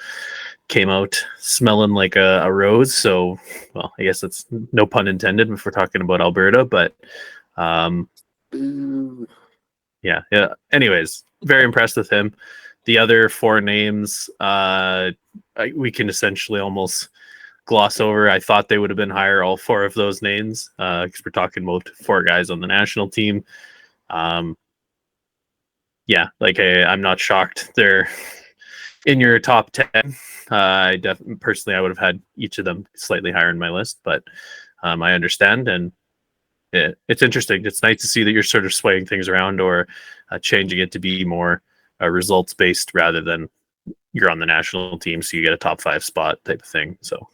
[SPEAKER 1] came out smelling like a rose. So, well, I guess that's no pun intended if we're talking about Alberta, but yeah. Anyways, very impressed with him. The other 4 names, we can essentially almost gloss over. I thought they would have been higher, all 4 of those names, because we're talking about 4 guys on the national team. Yeah, like I'm not shocked they're in your top 10. I personally, I would have had each of them slightly higher in my list, but I understand, and it's interesting. It's nice to see that you're sort of swaying things around, or changing it to be more results based rather than you're on the national team, so you get a top 5 spot type of thing. So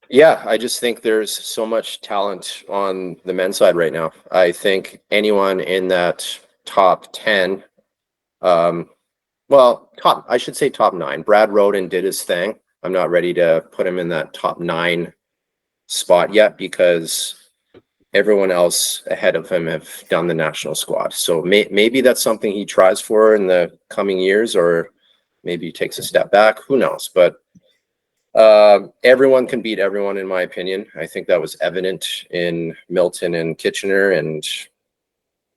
[SPEAKER 2] yeah, I just think there's so much talent on the men's side right now. I think anyone in that top 10, I should say top 9. Brad Roden did his thing. I'm not ready to put him in that top 9 spot yet, because everyone else ahead of him have done the national squad. So maybe that's something he tries for in the coming years, or maybe he takes a step back. Who knows? But everyone can beat everyone, in my opinion. I think that was evident in Milton and Kitchener. And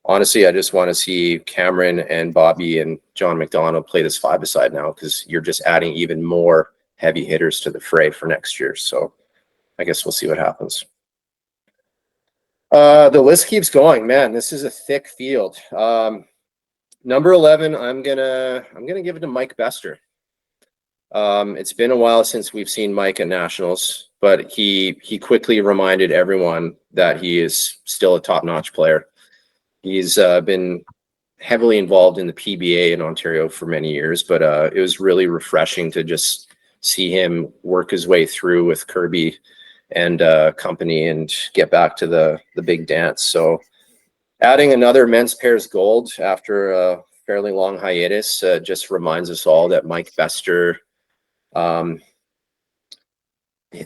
[SPEAKER 2] honestly, I just want to see Cameron and Bobby and John McDonald play this 5-a-side now, because you're just adding even more heavy hitters to the fray for next year. So I guess we'll see what happens. The list keeps going, man. This is a thick field. Number 11, I'm gonna give it to Mike Bester. It's been a while since we've seen Mike at nationals, but he quickly reminded everyone that he is still a top-notch player. He's been heavily involved in the PBA in Ontario for many years, but it was really refreshing to just see him work his way through with Kirby and company and get back to the big dance. So adding another men's pairs gold after a fairly long hiatus just reminds us all that Mike Bester,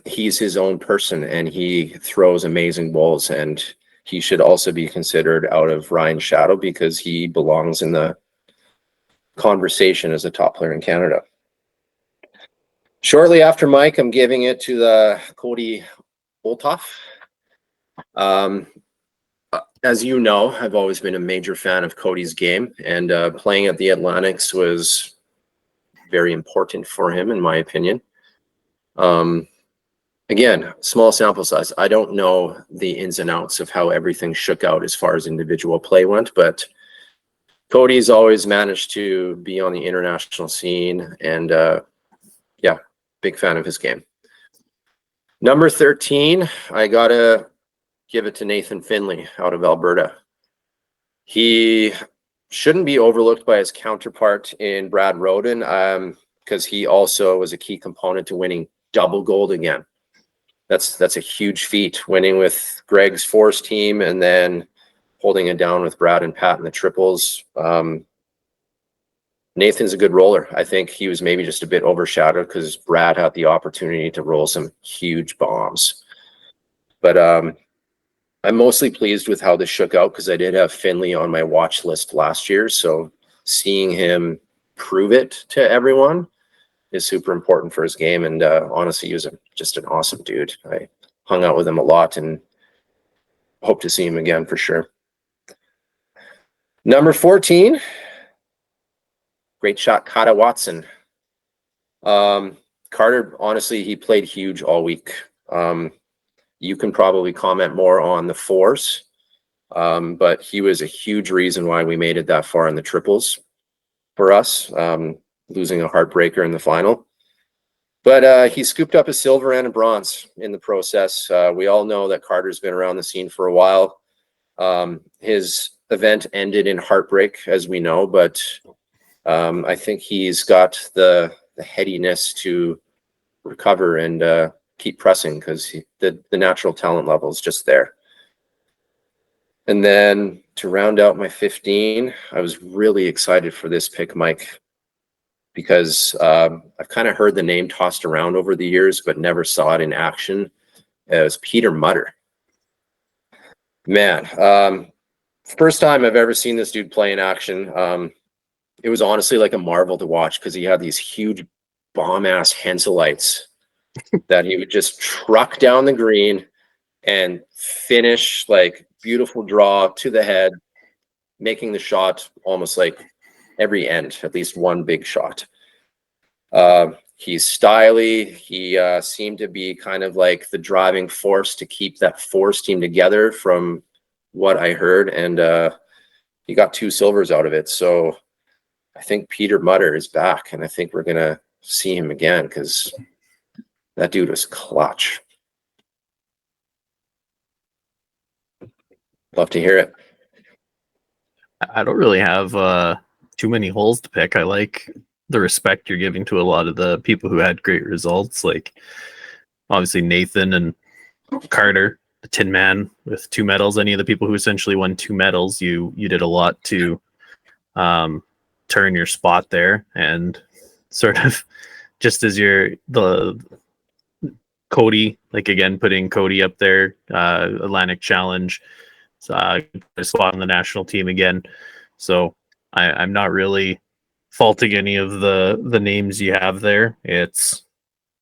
[SPEAKER 2] he's his own person and he throws amazing bowls, and he should also be considered out of Ryan's shadow because he belongs in the conversation as a top player in Canada. Shortly after Mike, I'm giving it to the Cody Olthoff. As you know, I've always been a major fan of Cody's game, and playing at the Atlantics was very important for him, in my opinion. Again, small sample size. I don't know the ins and outs of how everything shook out as far as individual play went, but Cody's always managed to be on the international scene, and yeah, big fan of his game. Number 13, I gotta give it to Nathan Finley out of Alberta. He shouldn't be overlooked by his counterpart in Brad Roden, because he also was a key component to winning double gold again. That's a huge feat, winning with Greg's Force team and then holding it down with Brad and Pat in the triples. Nathan's a good roller. I think he was maybe just a bit overshadowed because Brad had the opportunity to roll some huge bombs. But I'm mostly pleased with how this shook out because I did have Finley on my watch list last year. So seeing him prove it to everyone is super important for his game. And honestly, he was just an awesome dude. I hung out with him a lot and hope to see him again for sure. Number 14, great shot, Kata Watson. Carter, honestly, he played huge all week. You can probably comment more on the fours, but he was a huge reason why we made it that far in the triples for us, losing a heartbreaker in the final. But he scooped up a silver and a bronze in the process. We all know that Carter's been around the scene for a while. His event ended in heartbreak, as we know, but I think he's got the headiness to recover and keep pressing because the natural talent level is just there. And then to round out my 15, I was really excited for this pick, Mike, because I've kind of heard the name tossed around over the years, but never saw it in action. It was Peter Mutter. Man, first time I've ever seen this dude play in action. It was honestly like a marvel to watch because he had these huge bomb-ass Henselites that he would just truck down the green and finish like beautiful draw to the head, making the shot almost like every end, at least one big shot. He's styly. He seemed to be kind of like the driving force to keep that Force team together from what I heard. And he got 2 silvers out of it. So I think Peter Mutter is back, and I think we're going to see him again because that dude was clutch. Love to hear it.
[SPEAKER 1] I don't really have too many holes to pick. I like the respect you're giving to a lot of the people who had great results, like obviously Nathan and Carter, the Tin Man with 2 medals. Any of the people who essentially won 2 medals, you did a lot to turn your spot there, and sort of just as the Cody, like again putting Cody up there, Atlantic Challenge, a spot on the national team again. So I'm not really faulting any of the names you have there. It's,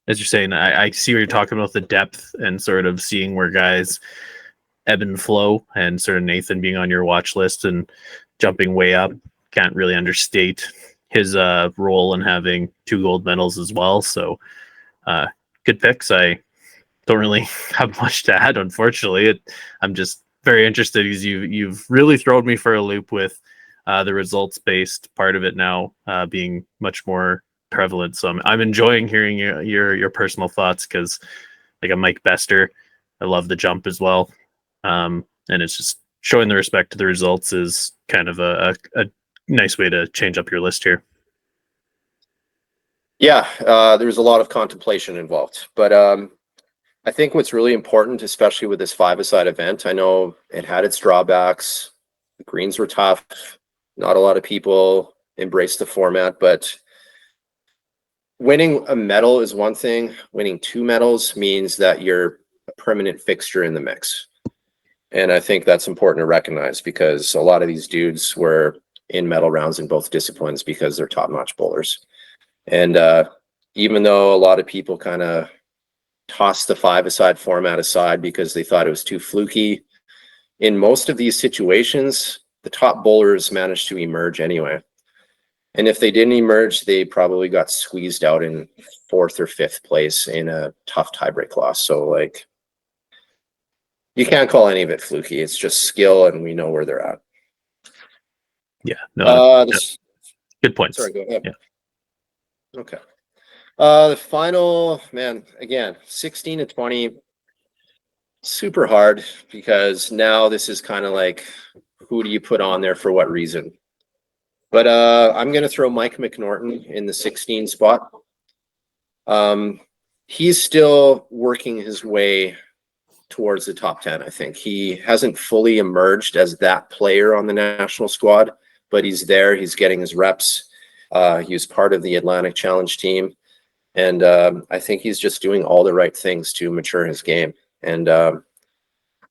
[SPEAKER 1] as you're saying, I see what you're talking about, the depth and sort of seeing where guys ebb and flow, and sort of Nathan being on your watch list and jumping way up. Can't really understate his role in having 2 gold medals as well. So good picks. I don't really have much to add, unfortunately. I'm just very interested because you've really thrown me for a loop with the results based part of it now being much more prevalent. So I'm enjoying hearing your personal thoughts because, like a Mike Bester, I love the jump as well, and it's just showing the respect to the results is kind of a nice way to change up your list here.
[SPEAKER 2] Yeah, there was a lot of contemplation involved, but I think what's really important, especially with this five-a-side event, I know it had its drawbacks. The greens were tough. Not a lot of people embraced the format, but winning a medal is one thing. Winning 2 medals means that you're a permanent fixture in the mix. And I think that's important to recognize, because a lot of these dudes were in medal rounds in both disciplines because they're top-notch bowlers. And even though a lot of people kind of tossed the five-a-side format aside because they thought it was too fluky, in most of these situations, the top bowlers managed to emerge anyway. And if they didn't emerge, they probably got squeezed out in 4th or 5th place in a tough tiebreak loss. So, like, you can't call any of it fluky. It's just skill, and we know where they're at.
[SPEAKER 1] Yeah, no, good points.
[SPEAKER 2] Sorry, go ahead.
[SPEAKER 1] Yeah.
[SPEAKER 2] Okay. The final, man, again, 16 to 20, super hard, because now this is kind of like, who do you put on there for what reason? But I'm going to throw Mike McNorton in the 16 spot. He's still working his way towards the top 10. I think he hasn't fully emerged as that player on the national squad, but he's there. He's getting his reps. He was part of the Atlantic Challenge team. And I think he's just doing all the right things to mature his game. And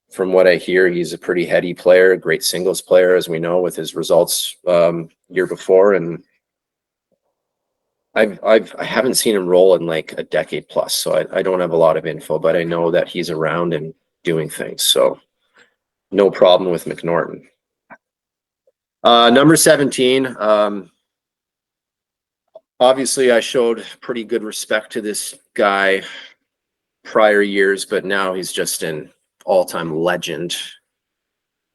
[SPEAKER 2] from what I hear, he's a pretty heady player, a great singles player, as we know, with his results year before. And I haven't seen him roll in like a decade plus, so I don't have a lot of info, but I know that he's around and doing things. So no problem with McNorton. Number 17. Obviously, I showed pretty good respect to this guy prior years, but now he's just an all-time legend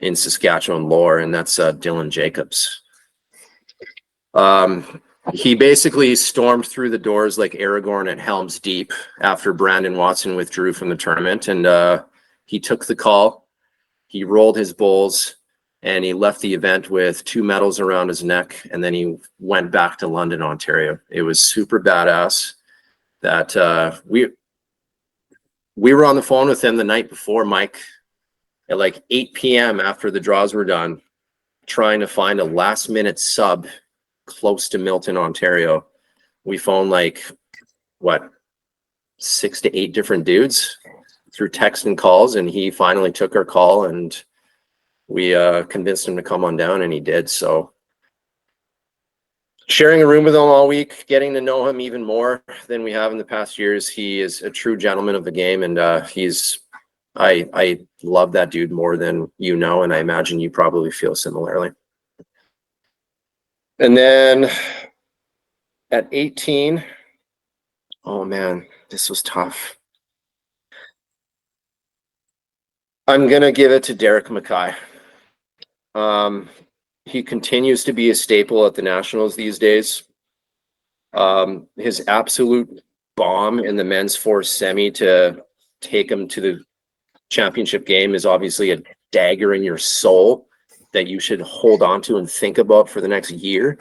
[SPEAKER 2] in Saskatchewan lore, and that's Dylan Jacobs. He basically stormed through the doors like Aragorn at Helm's Deep after Brandon Watson withdrew from the tournament, and he took the call. He rolled his bowls, and he left the event with 2 medals around his neck, and then he went back to London, Ontario. It was super badass. That we were on the phone with him the night before, Mike, at like 8 p.m. after the draws were done, trying to find a last-minute sub close to Milton, Ontario. We phoned like, what, 6 to 8 different dudes through text and calls, and he finally took our call, and we convinced him to come on down, and he did. So sharing a room with him all week, getting to know him even more than we have in the past years. He is a true gentleman of the game, and I love that dude more than you know, and I imagine you probably feel similarly. And then at 18, oh man, this was tough. I'm gonna give it to Derek Mackay. He continues to be a staple at the Nationals these days. His absolute bomb in the men's fours semi to take him to the championship game is obviously a dagger in your soul that you should hold on to and think about for the next year.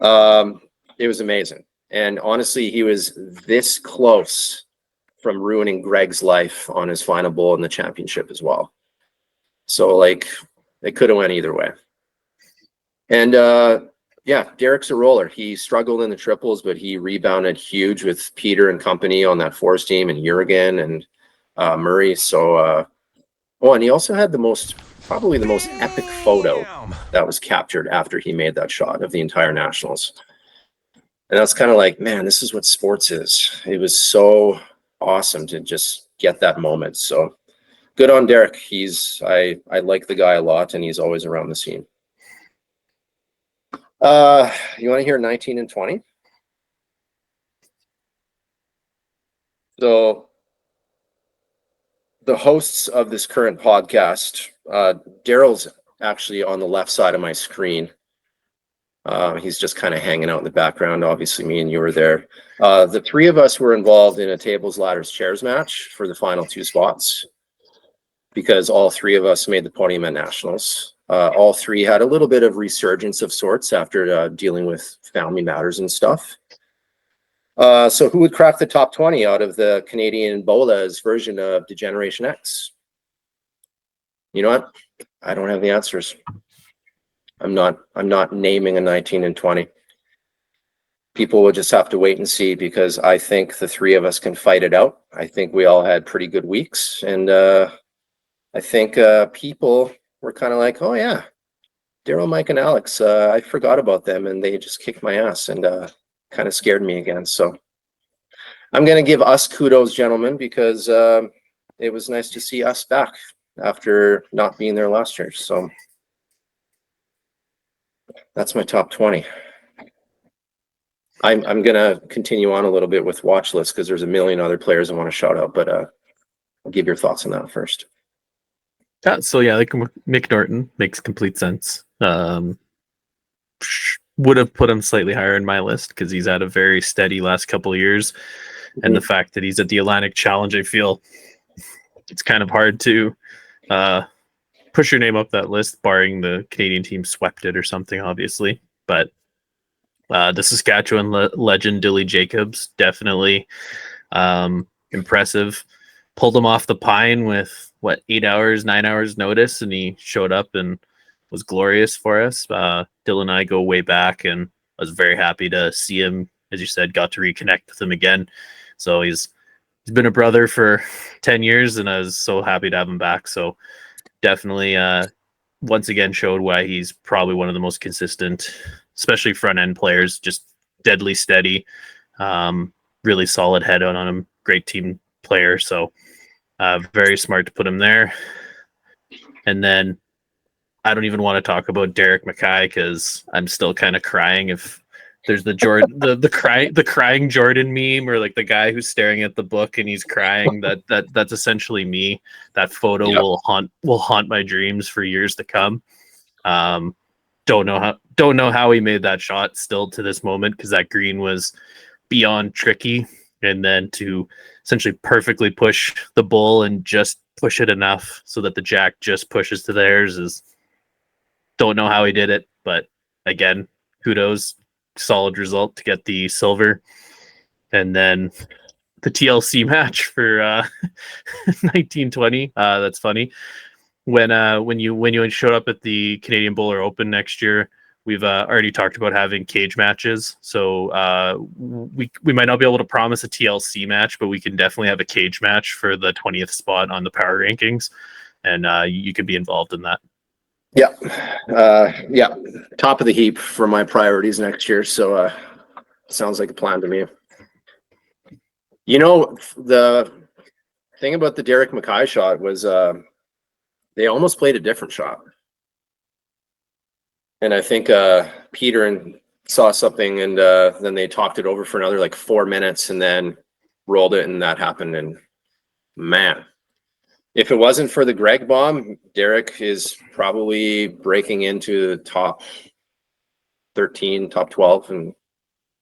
[SPEAKER 2] It was amazing. And honestly, he was this close from ruining Greg's life on his final bowl in the championship as well. So, like, it could have went either way. And yeah, Derek's a roller. He struggled in the triples, but he rebounded huge with Peter and company on that fours team, and Jurgen and Murray. So, oh, and he also had probably the most epic photo that was captured after he made that shot of the entire Nationals. And that's kind of like, man, this is what sports is. It was so awesome to just get that moment. So good on Derek. I like the guy a lot, and he's always around the scene. You want to hear 19 and 20? So the hosts of this current podcast, Daryl's actually on the left side of my screen. He's just kind of hanging out in the background. Obviously, me and you were there. The 3 of us were involved in a tables, ladders, chairs match for the final 2 spots, because all 3 of us made the podium at Nationals. All 3 had a little bit of resurgence of sorts after dealing with family matters and stuff. So who would crack the top 20 out of the Canadian Bola's version of Degeneration X? You know what? I don't have the answers. I'm not naming a 19 and 20. People will just have to wait and see, because I think the three of us can fight it out. I think we all had pretty good weeks, and I think people were kind of like, oh yeah, Daryl, Mike, and Alex, I forgot about them, and they just kicked my ass and kind of scared me again. So I'm going to give us kudos, gentlemen, because it was nice to see us back after not being there last year. So that's my top 20. I'm going to continue on a little bit with watch list, because there's a million other players I want to shout out, but I'll give your thoughts on that first.
[SPEAKER 1] So yeah, like Mick Norton makes complete sense. Would have put him slightly higher in my list because he's had a very steady last couple of years, and the fact that he's at the Atlantic Challenge, I feel it's kind of hard to push your name up that list, barring the Canadian team swept it or something, obviously. But the Saskatchewan legend Dilly Jacobs, definitely impressive. Pulled him off the pine with 9 hours notice, and he showed up and was glorious for us. Dylan and I go way back, and I was very happy to see him. As you said, got to reconnect with him again. So he's been a brother for 10 years, and I was so happy to have him back. So definitely once again showed why he's probably one of the most consistent, especially front end players, just deadly steady, really solid head on him, great team player. So very smart to put him there. And then I don't even want to talk about Derek Mackay, because I'm still kind of crying if there's the Jordan the crying Jordan meme, or like the guy who's staring at the book and he's crying. That's essentially me. That photo will haunt my dreams for years to come. Don't know how he made that shot still to this moment, because that green was beyond tricky, and then to essentially perfectly push the bull and just push it enough so that the jack just pushes to theirs is, don't know how he did it, but again, kudos, solid result to get the silver. And then the TLC match for 1920. That's funny. When you showed up at the Canadian Bowler Open next year, we've already talked about having cage matches. So we might not be able to promise a TLC match, but we can definitely have a cage match for the 20th spot on the power rankings, and you could be involved in that.
[SPEAKER 2] Yeah. Top of the heap for my priorities next year. So sounds like a plan to me. You know, the thing about the Derek Mackay shot was they almost played a different shot. And I think Peter saw something, and then they talked it over for another like 4 minutes and then rolled it, and that happened. And man, if it wasn't for the Greg bomb, Derek is probably breaking into the top 13, top 12. And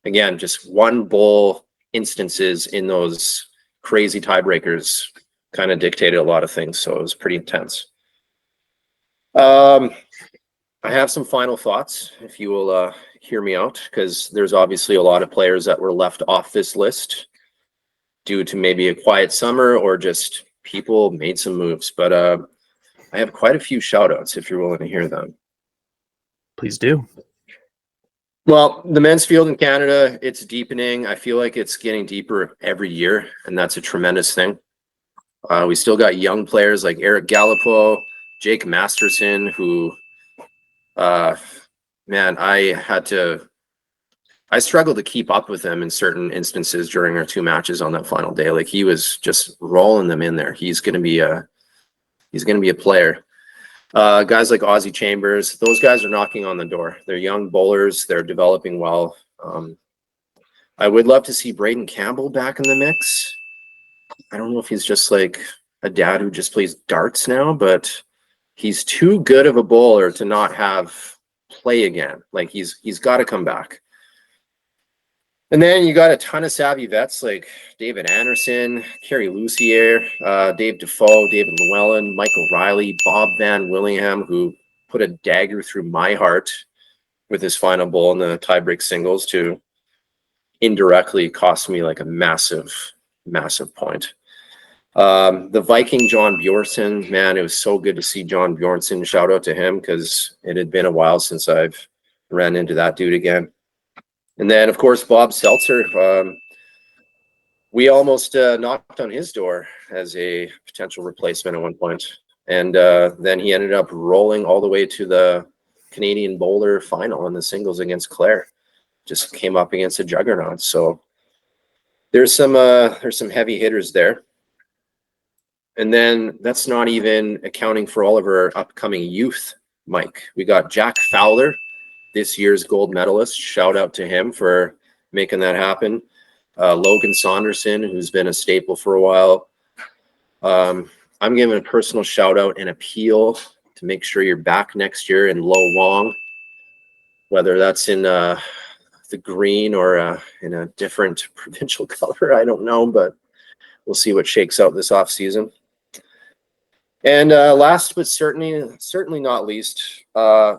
[SPEAKER 2] again, just one bowl instances in those crazy tiebreakers kind of dictated a lot of things. So it was pretty intense. I have some final thoughts, if you will hear me out, because there's obviously a lot of players that were left off this list due to maybe a quiet summer, or just people made some moves. But I have quite a few shout outs if you're willing to hear them.
[SPEAKER 1] Please do.
[SPEAKER 2] Well, the men's field in Canada, it's deepening. I feel like it's getting deeper every year, and that's a tremendous thing. We still got young players like Eric Gallipo, Jake Masterson, who, man, I struggled to keep up with him in certain instances during our 2 matches on that final day. Like, he was just rolling them in there. He's going to be a player. Guys like Ozzie Chambers, those guys are knocking on the door. They're young bowlers. They're developing well. I would love to see Braden Campbell back in the mix. I don't know if he's just like a dad who just plays darts now, but he's too good of a bowler to not have play again. Like, he's got to come back. And then you got a ton of savvy vets like David Anderson, Kerry Lucier, Dave Defoe, David Llewellyn, Michael Riley, Bob Van Willingham, who put a dagger through my heart with his final bowl in the tiebreak singles to indirectly cost me like a massive point. The Viking John Bjornsson, man, it was so good to see John Bjornsson. Shout out to him, because it had been a while since I've ran into that dude again. And then, of course, Bob Seltzer. We almost knocked on his door as a potential replacement at one point. And then he ended up rolling all the way to the Canadian Bowler final in the singles against Claire. Just came up against a juggernaut. So there's some heavy hitters there. And then that's not even accounting for all of our upcoming youth, Mike. We got Jack Fowler, this year's gold medalist. Shout out to him for making that happen. Logan Saunderson, who's been a staple for a while. I'm giving a personal shout out and appeal to make sure you're back next year in Lo Wong, whether that's in the green or in a different provincial color. I don't know, but we'll see what shakes out this off season. And last but certainly not least, I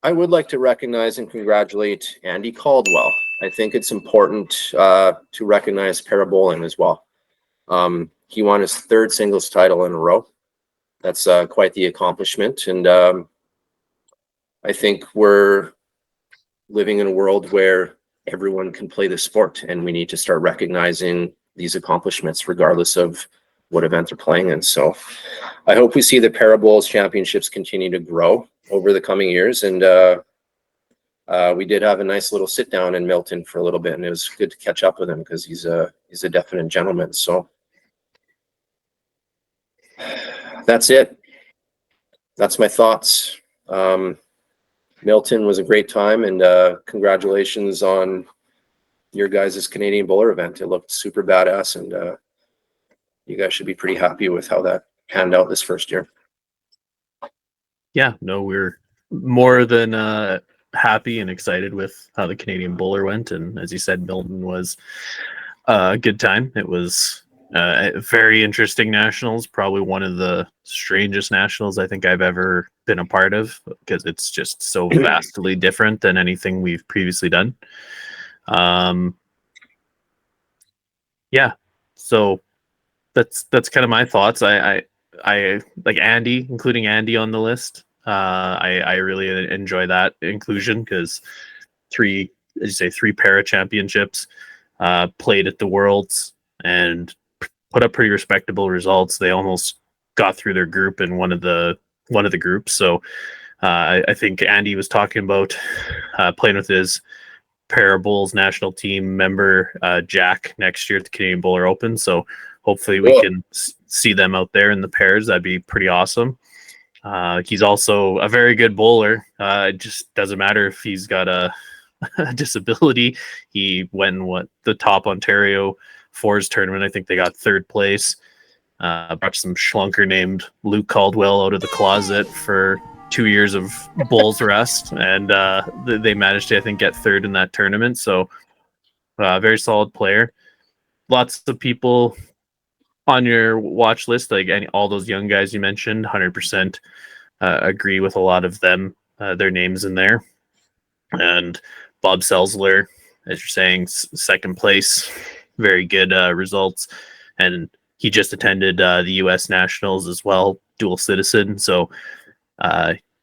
[SPEAKER 2] would like to recognize and congratulate Andy Caldwell. I think it's important to recognize parabowling as well. He won his third singles title in a row. That's quite the accomplishment. And I think we're living in a world where everyone can play the sport, and we need to start recognizing these accomplishments regardless of what event they're playing in. So I hope we see the Parabowls championships continue to grow over the coming years. And we did have a nice little sit down in Milton for a little bit, and it was good to catch up with him because he's a definite gentleman. So that's it. That's my thoughts. Milton was a great time, and congratulations on your guys' Canadian Bowler event. It looked super badass, and you guys should be pretty happy with how that panned out this first year.
[SPEAKER 1] Yeah, no, we're more than happy and excited with how the Canadian Bowler went. And as you said, Milton was a good time. It was very interesting nationals, probably one of the strangest nationals I think I've ever been a part of, because it's just so vastly different than anything we've previously done. Yeah, so that's kind of my thoughts. I like Andy, including Andy on the list. I really enjoy that inclusion, because three para championships, played at the Worlds and put up pretty respectable results. They almost got through their group in one of the groups. So I think Andy was talking about playing with his Para Bowls national team member Jack next year at the Canadian Bowler Open. So hopefully we can see them out there in the pairs. That'd be pretty awesome. He's also a very good bowler. It just doesn't matter if he's got a disability. He went in the top Ontario Fours tournament. I think they got third place. Brought some schlunker named Luke Caldwell out of the closet for 2 years of bowls rest, and they managed to, I think, get third in that tournament. So very solid player. Lots of people on your watch list, like all those young guys you mentioned, 100% agree with a lot of them, their names in there. And Bob Selzler, as you're saying, second place, very good results. And he just attended the U.S. Nationals as well, dual citizen. So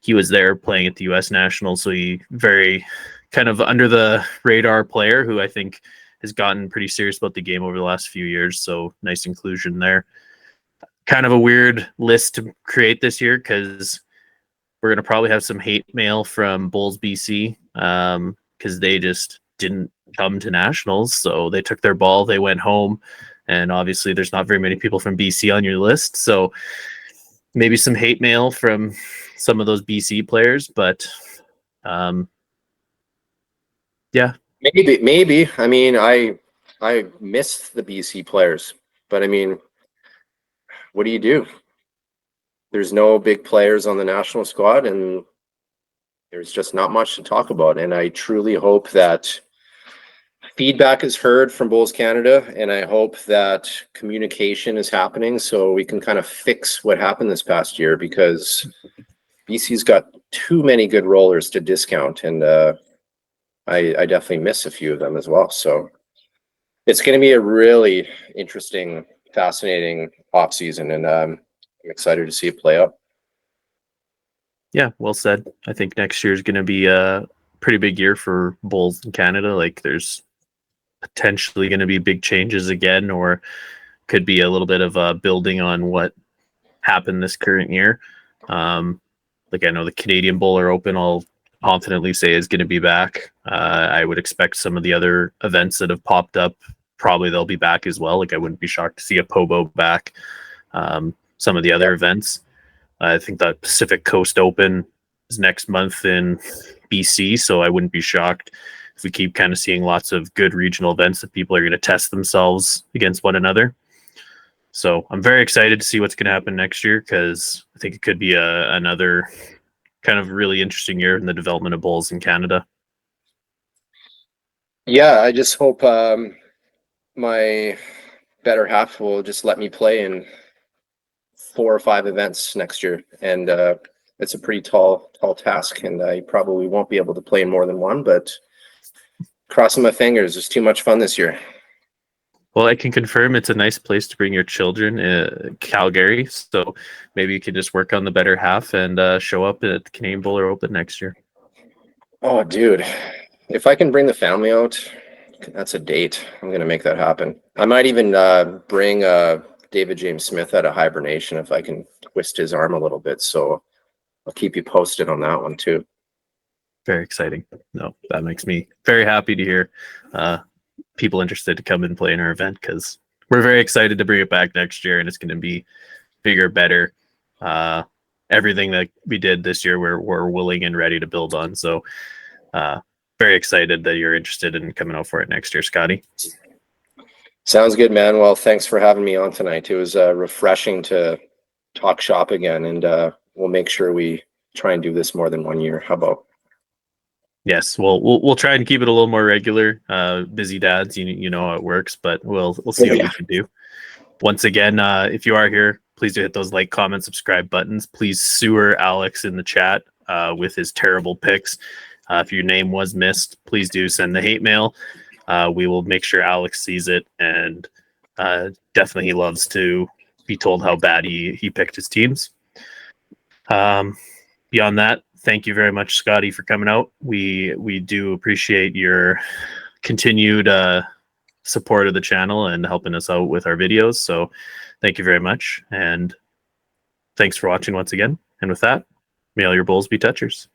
[SPEAKER 1] he was there playing at the U.S. Nationals. So he very kind of under the radar player who I think has gotten pretty serious about the game over the last few years. So nice inclusion there. Kind of a weird list to create this year, because we're going to probably have some hate mail from Bulls BC, because they just didn't come to nationals. So they took their ball, they went home, and obviously there's not very many people from BC on your list. So maybe some hate mail from some of those BC players, but yeah.
[SPEAKER 2] Maybe. I mean, I miss the BC players, but I mean, what do you do? There's no big players on the national squad, and there's just not much to talk about. And I truly hope that feedback is heard from Bulls Canada, and I hope that communication is happening so we can kind of fix what happened this past year, because BC's got too many good rollers to discount. And I definitely miss a few of them as well. So it's going to be a really interesting, fascinating off season, and I'm excited to see it play out.
[SPEAKER 1] Yeah, well said. I think next year is going to be a pretty big year for bowls in Canada. Like, there's potentially going to be big changes again, or could be a little bit of a building on what happened this current year. Like, I know the Canadian Bowler Open, I'll confidently say, is going to be back. I would expect some of the other events that have popped up, probably they'll be back as well. Like, I wouldn't be shocked to see a Pobo back. Some of the other events, I think the Pacific Coast Open is next month in BC, so I wouldn't be shocked if we keep kind of seeing lots of good regional events that people are going to test themselves against one another. So I'm very excited to see what's going to happen next year, because I think it could be another kind of really interesting year in the development of bowls in Canada.
[SPEAKER 2] Yeah, I just hope my better half will just let me play in 4 or 5 events next year, and it's a pretty tall task, and I probably won't be able to play in more than one, but crossing my fingers. It's too much fun this year.
[SPEAKER 1] Well, I can confirm it's a nice place to bring your children, Calgary. So maybe you can just work on the better half and show up at the Canadian Bowler Open next year.
[SPEAKER 2] Oh, dude, if I can bring the family out, that's a date. I'm gonna make that happen. I might even bring David James Smith out of hibernation if I can twist his arm a little bit. So I'll keep you posted on that one too.
[SPEAKER 1] Very exciting. No, that makes me very happy to hear people interested to come and play in our event, because we're very excited to bring it back next year, and it's going to be bigger, better. Everything that we did this year, we're willing and ready to build on. So very excited that you're interested in coming out for it next year, Scotty.
[SPEAKER 2] Sounds good, man. Well, thanks for having me on tonight. It was refreshing to talk shop again, and we'll make sure we try and do this more than one year. How about?
[SPEAKER 1] Yes, we'll try and keep it a little more regular. Busy dads, you know how it works, but we'll see what we can do. Once again, if you are here, please do hit those like, comment, subscribe buttons. Please sewer Alex in the chat with his terrible picks. If your name was missed, please do send the hate mail. We will make sure Alex sees it, and definitely he loves to be told how bad he picked his teams. Beyond that, thank you very much, Scotty, for coming out. We do appreciate your continued support of the channel and helping us out with our videos. So thank you very much, and thanks for watching once again. And with that, may all your bowls be touchers.